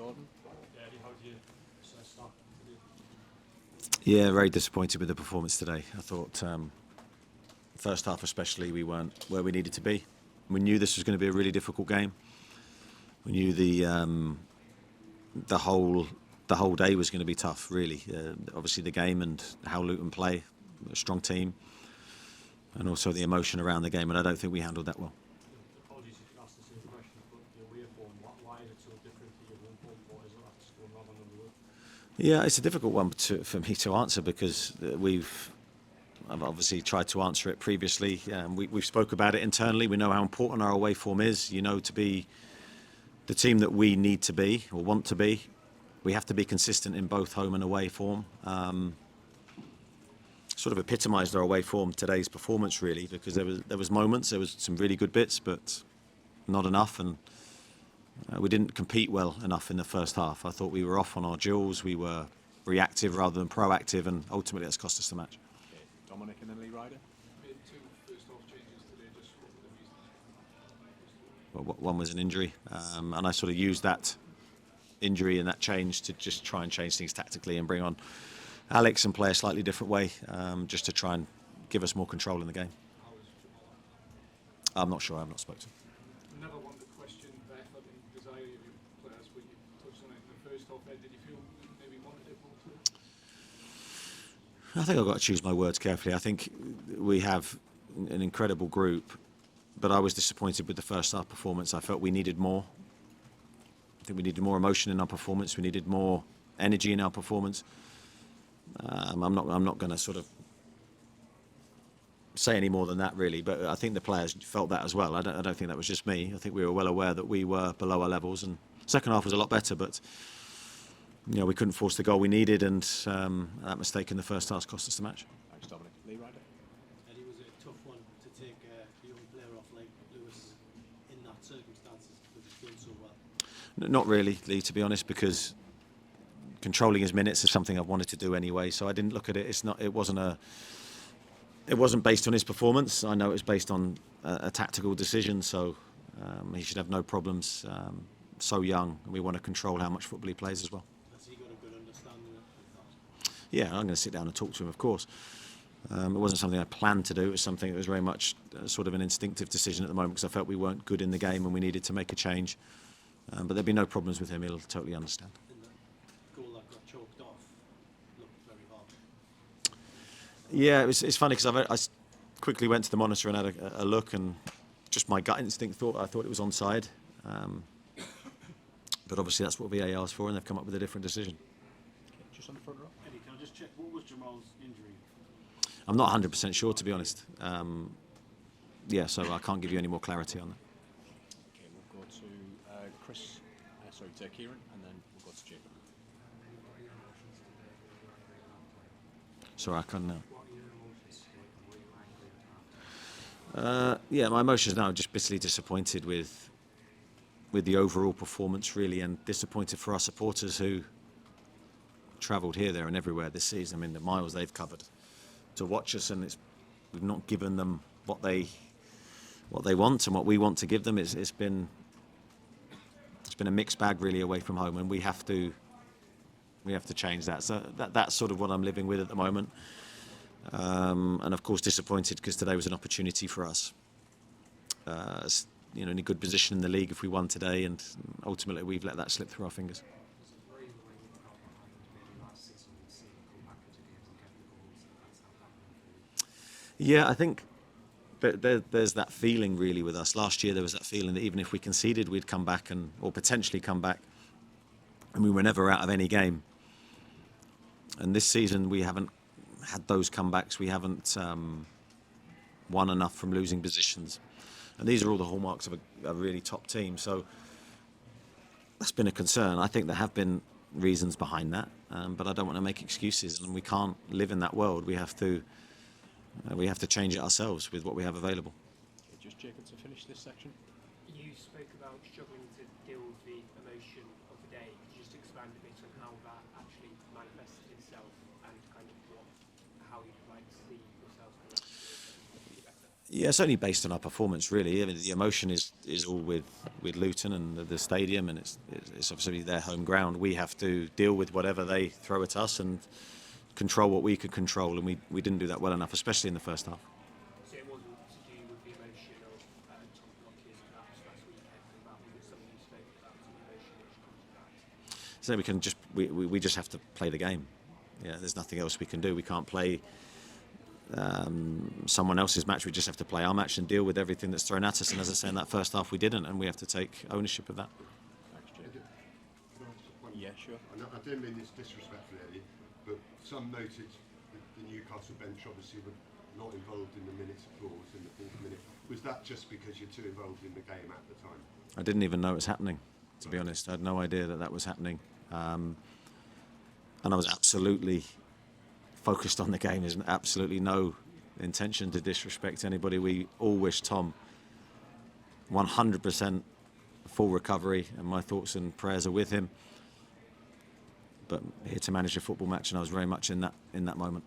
Gordon. How do you assess that? Yeah, very disappointed with the performance today. I thought first half especially we weren't where we needed to be. We knew this was going to be a really difficult game. We knew the whole day was going to be tough. Really, obviously the game and how Luton play, a strong team, and also the emotion around the game. And I don't think we handled that well. Apologies if you asked the same question, but your away form, why is it so different to your home form? What is it that's going wrong on the road? Yeah, it's a difficult one for me to answer because I've obviously tried to answer it previously. We've spoke about it internally. We know how important our away form is. To be the team that we need to be or want to be, we have to be consistent in both home and away form. Sort of epitomised our away form today's performance really, because there was moments, there was some really good bits, but not enough, and we didn't compete well enough in the first half. I thought we were off on our duels. We were reactive rather than proactive, and ultimately that's cost us the match. Okay. Dominic and then Lee Ryder. Made 2 first half changes today. Just what were the reasons? Well, one was an injury, and I sort of used that injury and that change to just try and change things tactically and bring on Alex and play a slightly different way, just to try and give us more control in the game. I'm not sure. I've not spoken to him. Never wanted to question the effort and desire of your players, but you touched on it in the first half. Did you feel maybe wanted it more too? I think I've got to choose my words carefully. I think we have an incredible group, but I was disappointed with the first half performance. I felt we needed more. I think we needed more emotion in our performance. We needed more energy in our performance. I'm not going to sort of say any more than that really, but I think the players felt that as well. I don't think that was just me. I think we were well aware that we were below our levels, and second half was a lot better, but we couldn't force the goal we needed, and that mistake in the first half cost us the match. Thanks, Dominic. Lee Ryder. Eddie, was it a tough one to take a young player off like Lewis in that circumstances because he's done so well? Not really, Lee, to be honest, because controlling his minutes is something I've wanted to do anyway. So I didn't look at it. It wasn't based on his performance. I know it was based on a tactical decision. So he should have no problems. So young, and we want to control how much football he plays as well. Has he got a good understanding of that? Yeah, I'm going to sit down and talk to him, of course. It wasn't something I planned to do. It was something that was very much sort of an instinctive decision at the moment because I felt we weren't good in the game and we needed to make a change. But there'd be no problems with him. He'll totally understand. Goal that got choked off looked very hard. Yeah, it's funny because I quickly went to the monitor and had a look, and just my gut instinct I thought it was onside. But obviously that's what VAR's for, and they've come up with a different decision. Okay, just on the front row. Eddie, can I just check, what was Jamal's injury? I'm not 100% sure, to be honest. So I can't give you any more clarity on that. Okay, we'll go to to Kieran, and then we'll go to Jacob. Sorry, I couldn't know. My emotions now are just bitterly disappointed with the overall performance, really, and disappointed for our supporters who travelled here, there, and everywhere this season. I mean, the miles they've covered to watch us, and we've not given them what they want and what we want to give them. It's been a mixed bag, really, away from home, and we have to change that. So that's sort of what I'm living with at the moment. And of course disappointed because today was an opportunity for us. In a good position in the league if we won today, and ultimately we've let that slip through our fingers. Yeah, I think there's that feeling really with us. Last year there was that feeling that even if we conceded, we'd come back or potentially come back, and we were never out of any game. And this season we haven't had those comebacks. We haven't won enough from losing positions. And these are all the hallmarks of a really top team. So that's been a concern. I think there have been reasons behind that, but I don't want to make excuses. And we can't live in that world. We have to change it ourselves with what we have available. Okay, just Jacob to finish this section. You spoke about struggling to deal with the emotion of the day. Could you just expand a bit on how that actually manifested itself and kind of how you'd like to see yourselves? Yeah, it's only based on our performance, really. I mean, the emotion is all with Luton and the stadium, and it's obviously their home ground. We have to deal with whatever they throw at us and control what we could control, and we didn't do that well enough, especially in the first half. So it wasn't to do with the emotion of Tom blocking perhaps last weekend, and that was something you spoke about, the emotion which comes with that. So we just have to play the game. Yeah, there's nothing else we can do. We can't play someone else's match. We just have to play our match and deal with everything that's thrown at us. And as I say, in that first half we didn't, and we have to take ownership of that. Thanks, Jim. Yeah, sure. I don't mean this disrespectfully, but some noted that the Newcastle bench obviously were not involved in the minutes clause in the 4th minute. Was that just because you're too involved in the game at the time? I didn't even know it was happening, to be honest. I had no idea that was happening. And I was absolutely focused on the game. There's absolutely no intention to disrespect anybody. We all wish Tom 100% full recovery, and my thoughts and prayers are with him. But here to manage a football match, and I was very much in that moment.